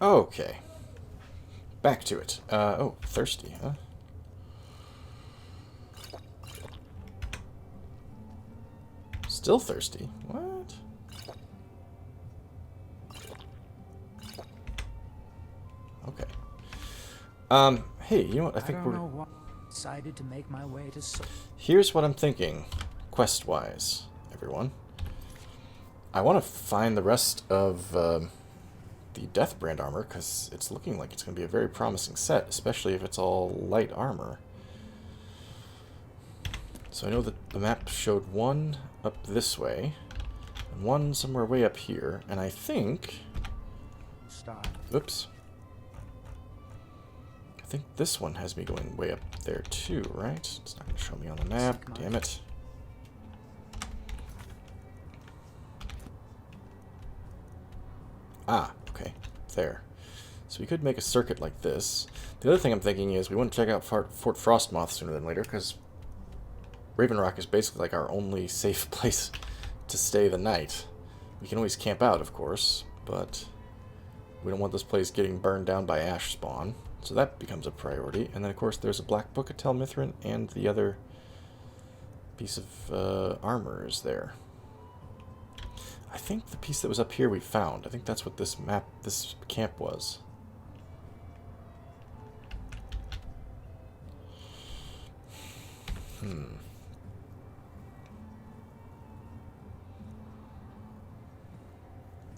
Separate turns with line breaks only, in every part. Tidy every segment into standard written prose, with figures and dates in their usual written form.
Okay. Back to it. Oh, thirsty, huh? Still thirsty? What? Okay. Hey, you know what? I think
don't
we're...
know why I decided to make my way to
Here's what I'm thinking, quest-wise, everyone. I want to find the rest of the Deathbrand armor, because it's looking like it's going to be a very promising set, especially if it's all light armor. So I know that the map showed one up this way, and one somewhere way up here, and I think...
start.
Oops. I think this one has me going way up there too, right? It's not going to show me on the map. Damn it. Ah, okay. There. So we could make a circuit like this. The other thing I'm thinking is we want to check out Fort Frostmoth sooner than later, because Raven Rock is basically like our only safe place to stay the night. We can always camp out, of course, but we don't want this place getting burned down by ash spawn. So that becomes a priority. And then, of course, there's a Black Book of Tel Mithryn, and the other piece of armor is there. I think the piece that was up here we found. I think that's what this map, this camp was.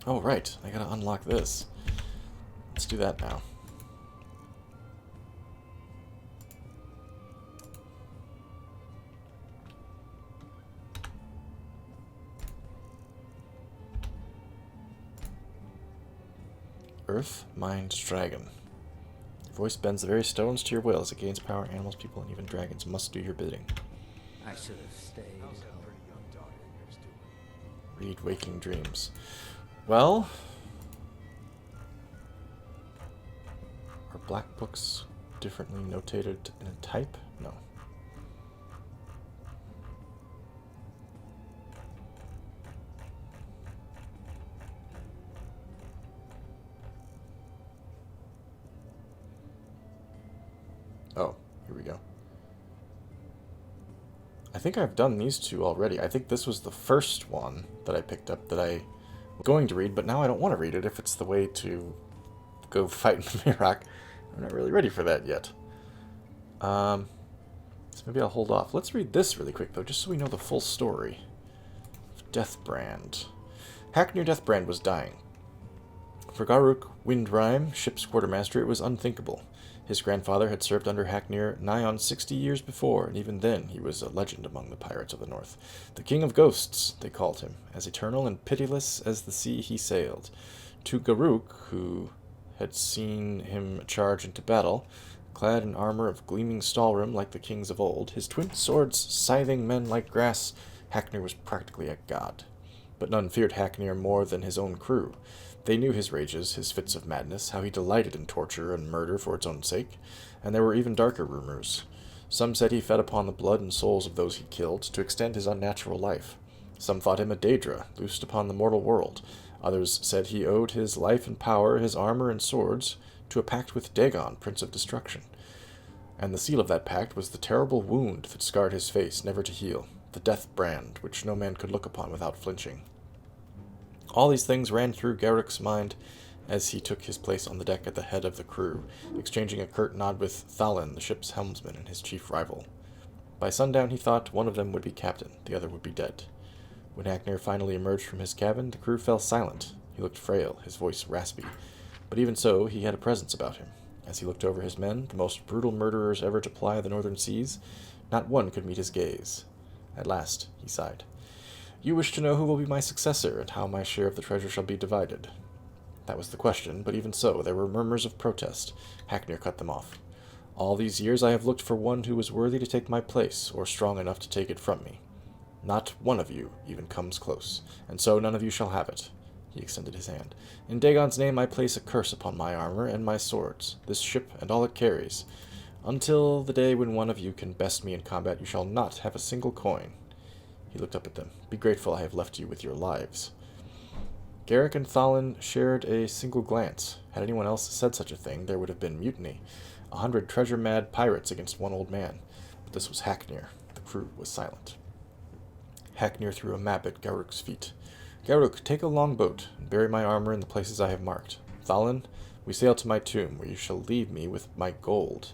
Oh, right. I gotta unlock this. Let's do that now. Earth Mind Dragon. Your voice bends the very stones to your will. As it gains power, animals, people, and even dragons must do your bidding.
I should have stayed.
Read Waking Dreams. Well... are black books differently notated in a type? No. Oh, here we go. I think I've done these two already. I think this was the first one that I picked up that I was going to read, but now I don't want to read it if it's the way to go fight in Mirok. I'm not really ready for that yet. So maybe I'll hold off. Let's read this really quick, though, just so we know the full story. Deathbrand. Hacknir Deathbrand was dying. For Garuk Windrime, ship's quartermaster, it was unthinkable. His grandfather had served under Hacknir nigh on 60 years before, and even then he was a legend among the pirates of the north. The King of Ghosts, they called him, as eternal and pitiless as the sea he sailed. To Garuk, who had seen him charge into battle, clad in armor of gleaming stallroom like the kings of old, his twin swords scything men like grass, Hacknir was practically a god. But none feared Hacknir more than his own crew. They knew his rages, his fits of madness, how he delighted in torture and murder for its own sake, and there were even darker rumors. Some said he fed upon the blood and souls of those he killed to extend his unnatural life. Some thought him a Daedra, loosed upon the mortal world. Others said he owed his life and power, his armor and swords, to a pact with Dagon, Prince of Destruction. And the seal of that pact was the terrible wound that scarred his face, never to heal, the death brand, which no man could look upon without flinching. All these things ran through Garrick's mind as he took his place on the deck at the head of the crew, exchanging a curt nod with Thalin, the ship's helmsman and his chief rival. By sundown he thought one of them would be captain, the other would be dead. When Hacknir finally emerged from his cabin, the crew fell silent. He looked frail, his voice raspy, but even so he had a presence about him. As he looked over his men, the most brutal murderers ever to ply the northern seas, not one could meet his gaze. At last he sighed. You wish to know who will be my successor, and how my share of the treasure shall be divided. That was the question, but even so, there were murmurs of protest. Hacknir cut them off. All these years I have looked for one who was worthy to take my place, or strong enough to take it from me. Not one of you even comes close, and so none of you shall have it. He extended his hand. In Dagon's name I place a curse upon my armor and my swords, this ship and all it carries. Until the day when one of you can best me in combat, you shall not have a single coin. He looked up at them. Be grateful I have left you with your lives. Garrick and Thalin shared a single glance. Had anyone else said such a thing, there would have been mutiny. 100 treasure-mad pirates against one old man. But this was Hacknir. The crew was silent. Hacknir threw a map at Garruk's feet. Garruk, take a longboat and bury my armor in the places I have marked. Thalin, we sail to my tomb, where you shall leave me with my gold.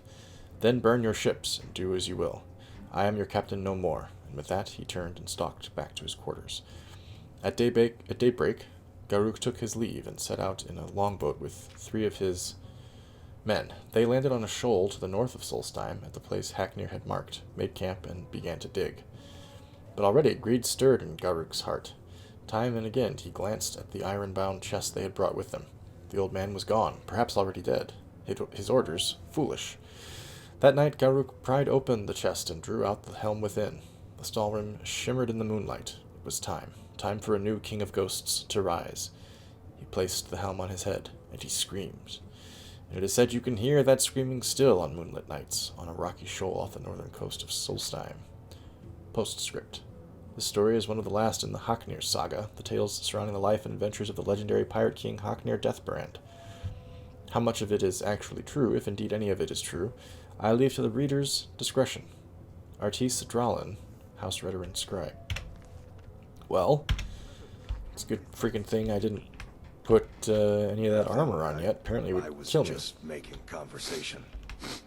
Then burn your ships, and do as you will. I am your captain no more. And with that, he turned and stalked back to his quarters. At daybreak, Garruk took his leave and set out in a longboat with 3 of his men. They landed on a shoal to the north of Solstheim, at the place Hacknir had marked, made camp, and began to dig. But already greed stirred in Garruk's heart. Time and again he glanced at the iron-bound chest they had brought with them. The old man was gone, perhaps already dead. His orders, foolish. That night Garruk pried open the chest and drew out the helm within. The stahlrim shimmered in the moonlight. It was time. Time for a new king of ghosts to rise. He placed the helm on his head, and he screamed. And it is said you can hear that screaming still on moonlit nights, on a rocky shoal off the northern coast of Solstheim. Postscript. This story is one of the last in the Hacknir saga, the tales surrounding the life and adventures of the legendary pirate king Hacknir Deathbrand. How much of it is actually true, if indeed any of it is true, I leave to the reader's discretion. Artis Dralin, House Redone Scribe. Well, it's a good freaking thing I didn't put any of that armor on yet. Apparently it would kill me.
I was just making conversation.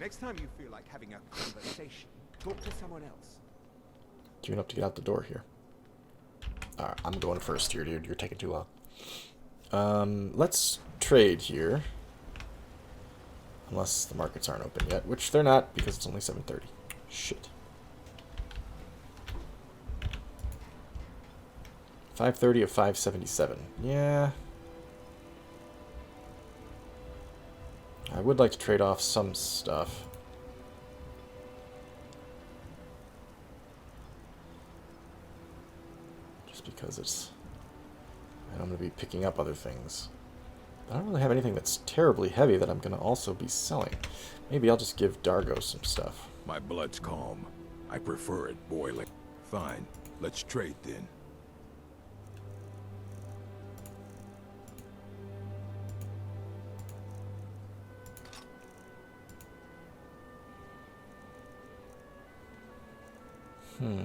Next time you feel like having a conversation, talk to someone else.
Queuing up to get out the door here. Alright, I'm going first here, dude. You're taking too long. Let's trade here. Unless the markets aren't open yet, which they're not because it's only 7:30. Shit. 530 of 577. Yeah. I would like to trade off some stuff. Just because it's... and I'm going to be picking up other things. I don't really have anything that's terribly heavy that I'm going to also be selling. Maybe I'll just give Dargo some stuff.
My blood's calm. I prefer it boiling. Fine. Let's trade then.
Hmm.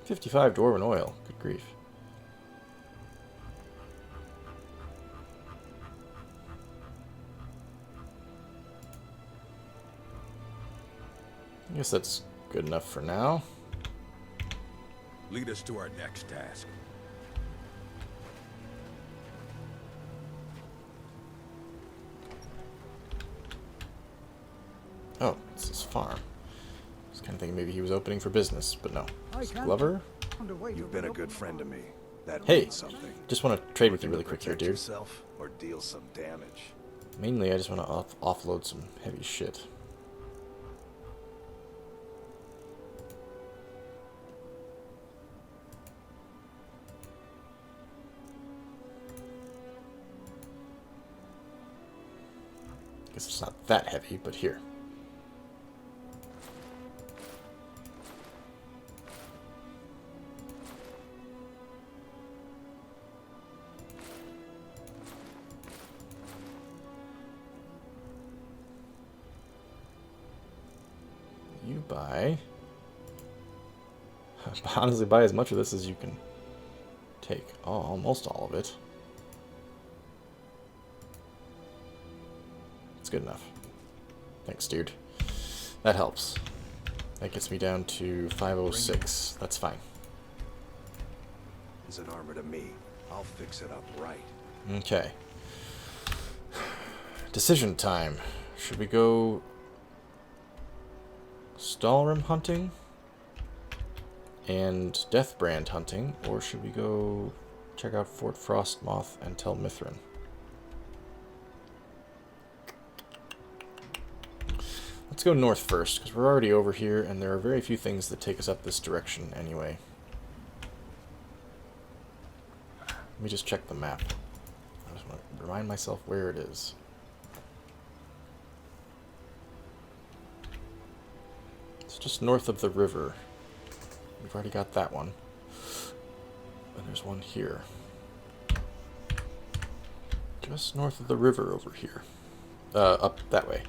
$55 dwarven oil. Good grief. I guess that's good enough for now.
Lead us to our next task.
Oh, it's his farm. I was kind of thinking maybe he was opening for business, but no. It's Glover?
You've been a good friend to me. That
Hey,
means something.
just want to trade with you really quick here,
Protect
dude.
yourself or deal some damage.
Mainly, I just want to offload some heavy shit. Guess it's not that heavy, but here. You buy... honestly, buy as much of this as you can take. Oh, almost all of it. It's good enough. Thanks, dude. That helps. That gets me down to 506. That's fine.
Is an armor to me. I'll fix it up right.
Okay. Decision time. Should we go Stalrim hunting and Deathbrand hunting, or should we go check out Fort Frostmoth and Tel Mithrin? Let's go north first, because we're already over here, and there are very few things that take us up this direction anyway. Let me just check the map. I just want to remind myself where it is. It's just north of the river. We've already got that one. And there's one here. Just north of the river over here. Up that way.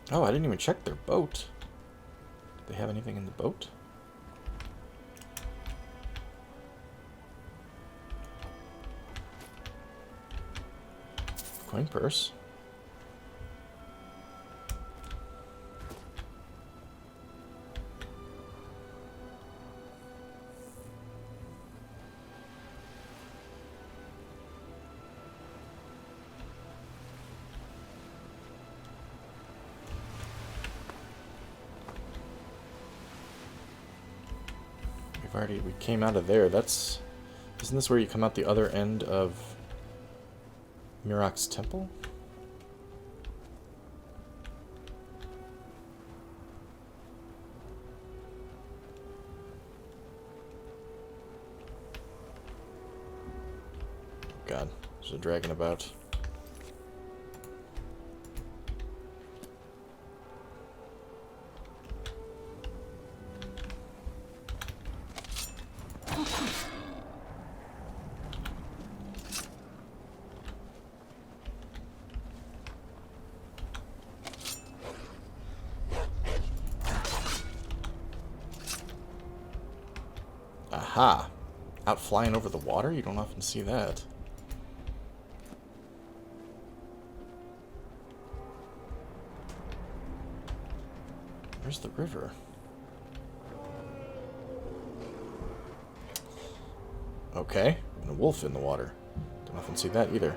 Oh, I didn't even check their boat. Do they have anything in the boat? Coin purse. We came out of there. Isn't this where you come out the other end of Mirok's temple? God, there's a dragon about. Aha! Out flying over the water? You don't often see that. Where's the river? Okay, and a wolf in the water. Don't often see that either.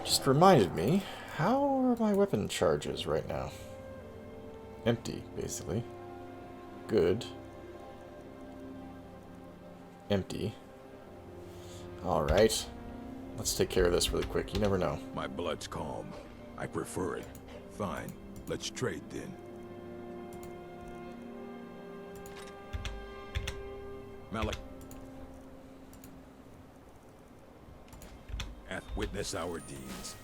Just reminded me, how are my weapon charges right now? Empty, basically. Good. Empty. Alright. Let's take care of this really quick. You never know.
My blood's calm. I prefer it. Fine. Let's trade then. Malik. Hath witness our deeds.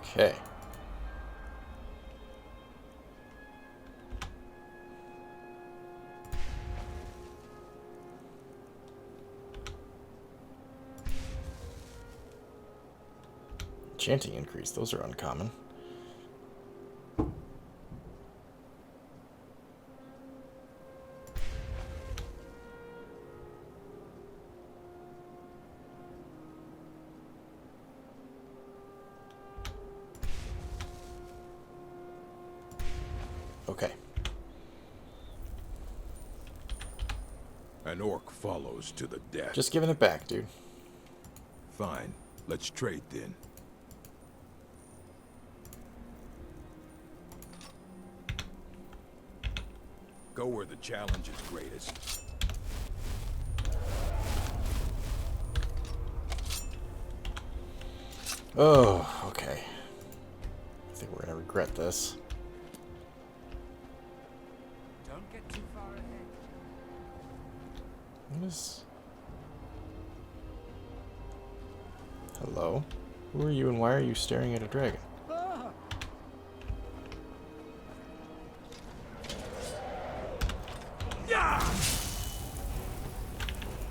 Okay. Enchanting increase, those are uncommon. Okay.
An orc follows to the death.
Just giving it back, dude.
Fine. Let's trade then. Go where the challenge is greatest.
Oh, okay. I think we're gonna regret this.
Don't get too far ahead.
What is... Hello? Who are you and why are you staring at a dragon?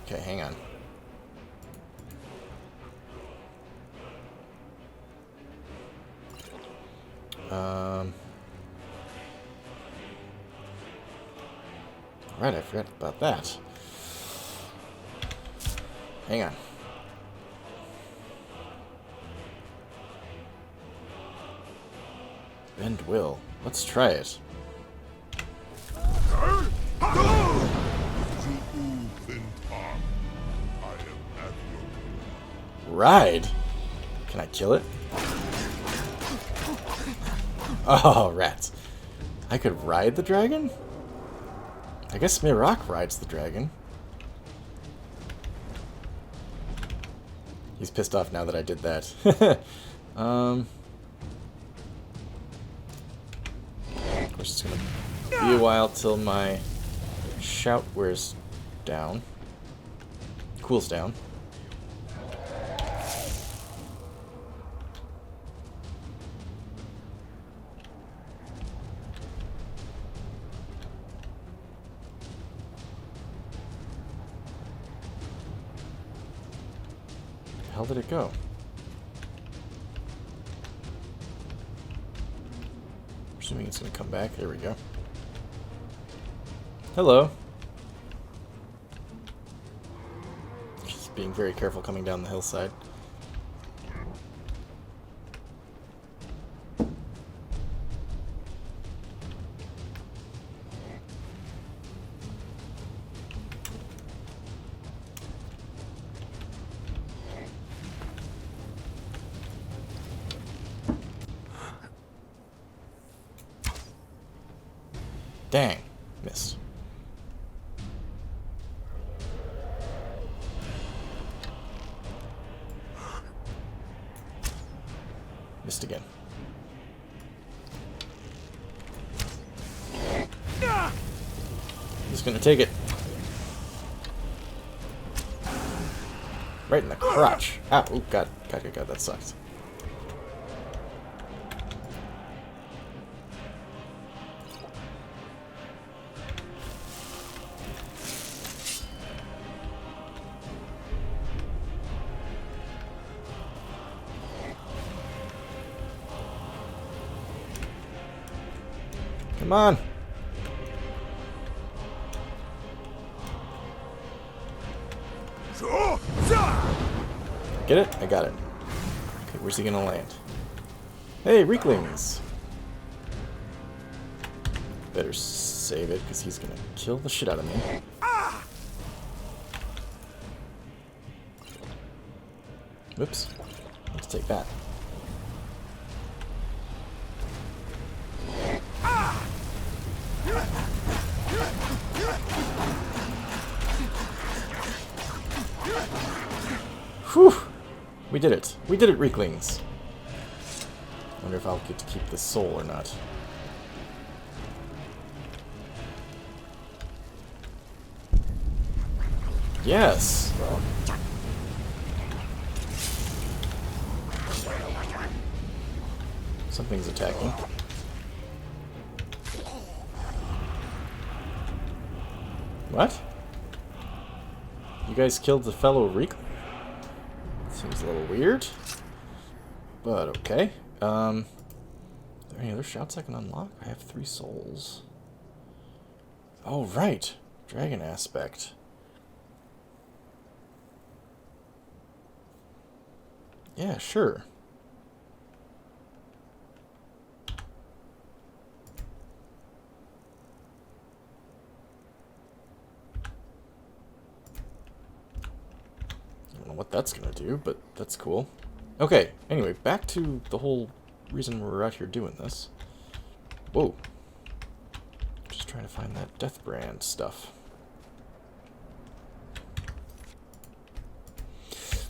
Okay, hang on. Right, I forgot about that. Hang on. Bend will. Let's try it. Ride? Can I kill it? Oh, rats. I could ride the dragon? I guess Mirak rides the dragon. He's pissed off now that I did that. Of course, it's gonna be a while till my shout wears down. Cools down. How did it go? Assuming it's going to come back. There we go. Hello. Just being very careful coming down the hillside. Dang. Missed. Missed again. Just gonna take it. Right in the crotch. Ah, oh, God, that sucks. Come on. Get it? I got it. Okay, where's he gonna land? Hey, Reeklings! Better save it, because he's gonna kill the shit out of me. Whoops. Let's take that. Whew! We did it. We did it, Reeklings. Wonder if I'll get to keep this soul or not. Yes! Something's attacking. What? You guys killed the fellow Reekling? Seems a little weird. But okay. Are there any other shouts I can unlock? I have 3 souls. Oh, right. Dragon aspect. Yeah, sure. I don't know what that's gonna do, but that's cool. Okay, anyway, back to the whole reason we're out here doing this. Whoa. Just trying to find that death brand stuff.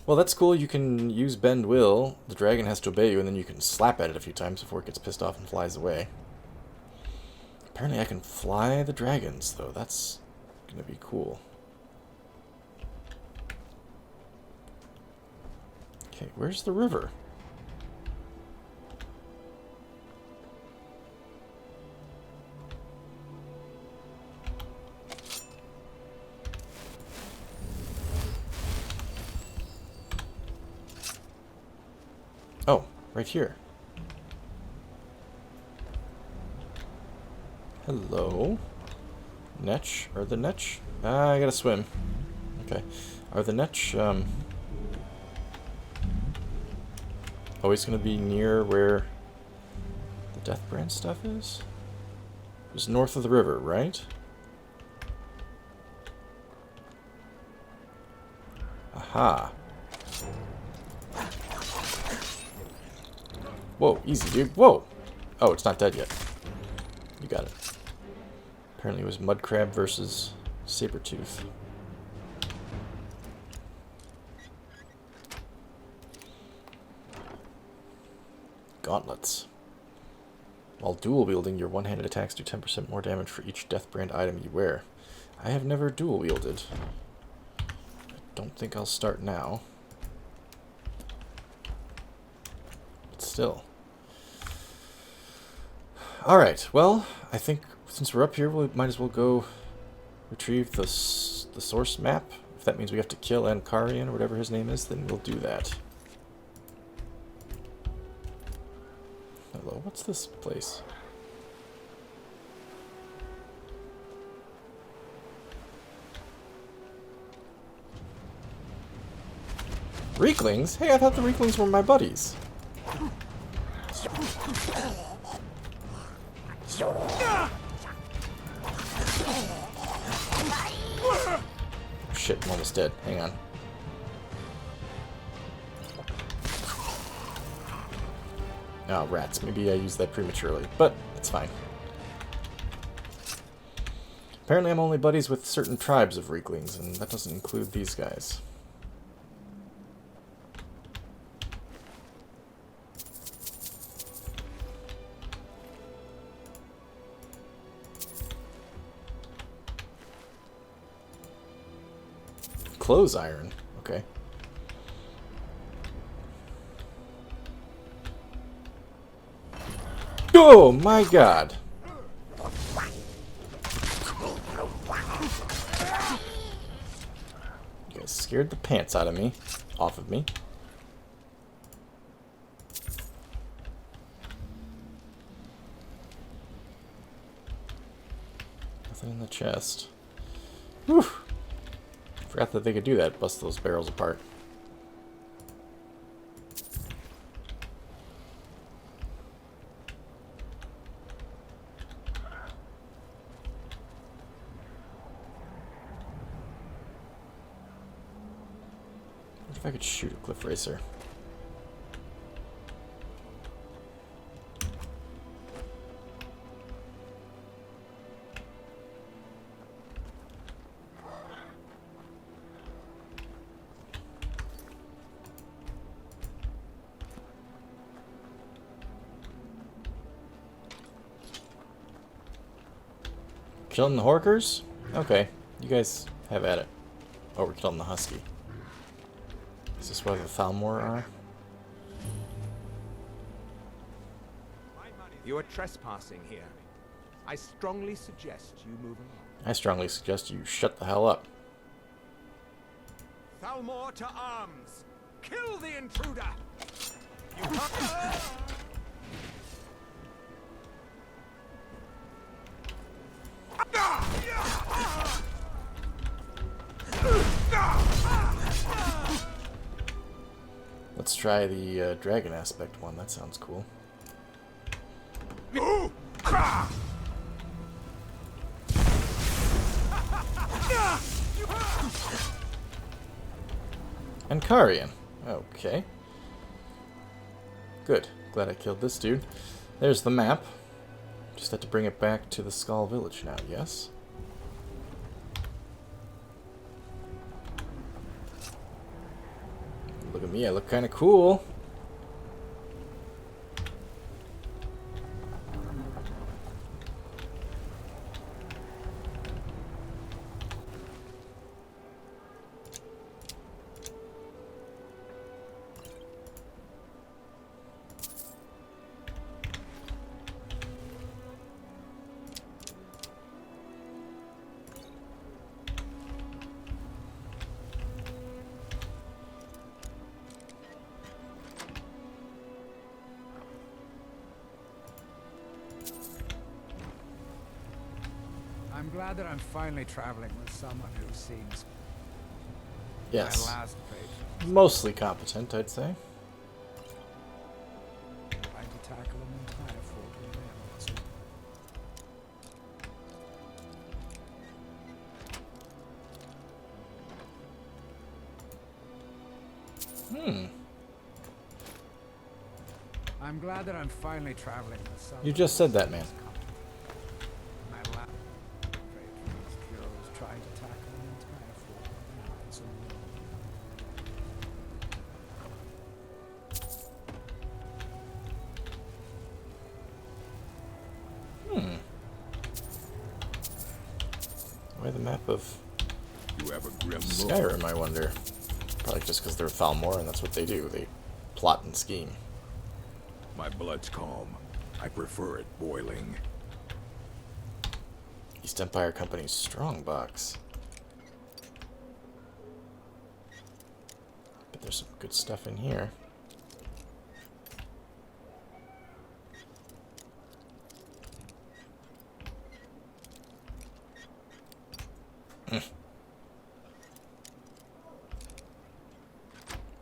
Well, that's cool. You can use Bend Will. The dragon has to obey you, and then you can slap at it a few times before it gets pissed off and flies away. Apparently I can fly the dragons, though. That's going to be cool. Okay, where's the river? Oh, right here. Hello. Netch? Are the Netch? Ah, I gotta swim. Okay. Are the Netch, always gonna be near where the Deathbrand stuff is? It was north of the river, right? Aha. Whoa, easy, dude. Whoa! Oh, it's not dead yet. You got it. Apparently it was Mudcrab versus Sabertooth. Gauntlets. While dual wielding, your one-handed attacks do 10% more damage for each Deathbrand item you wear. I have never dual wielded. I don't think I'll start now. But still. Alright, well, I think since we're up here, we might as well go retrieve the source map. If that means we have to kill Ancarion or whatever his name is, then we'll do that. Hello, what's this place? Reeklings? Hey, I thought the Reeklings were my buddies. Shit, I'm almost dead. Hang on. Oh, rats. Maybe I used that prematurely, but it's fine. Apparently I'm only buddies with certain tribes of Reeklings, and that doesn't include these guys. Clothes iron. Okay. Oh my god. You guys scared the pants out of me. Off of me. Nothing in the chest. Whew. Forgot that they could do that, bust those barrels apart. What if I could shoot a cliff racer? Killing the Horkers? Okay, you guys have at it. Oh, we're killing the Husky. Is this where the Thalmor are?
You are trespassing here. I strongly suggest you move along.
I strongly suggest you shut the hell up.
Thalmor to arms! Kill the intruder! You can't...
Let's try the dragon aspect one. That sounds cool. Ancarion. Okay. Good. Glad I killed this dude. There's the map. Just have to bring it back to the Skull Village now, yes? Look at me, I look kind of cool.
I'm glad that I'm finally traveling with someone who seems
Yes.
my last patient.
Mostly competent, I'd say.
Trying to tackle an entire fort with I'm glad that I'm finally traveling with someone.
You just said that, man.
My lab trade these heroes trying to tackle an entire floor now it's
Why the map of
You have a grim look.
Skyrim, I wonder. Probably just because they're Thalmor and that's what they do. They plot and scheme.
My blood's calm. I prefer it boiling.
East Empire Company's strongbox. But there's some good stuff in here.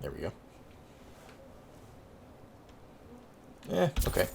There we go. Okay.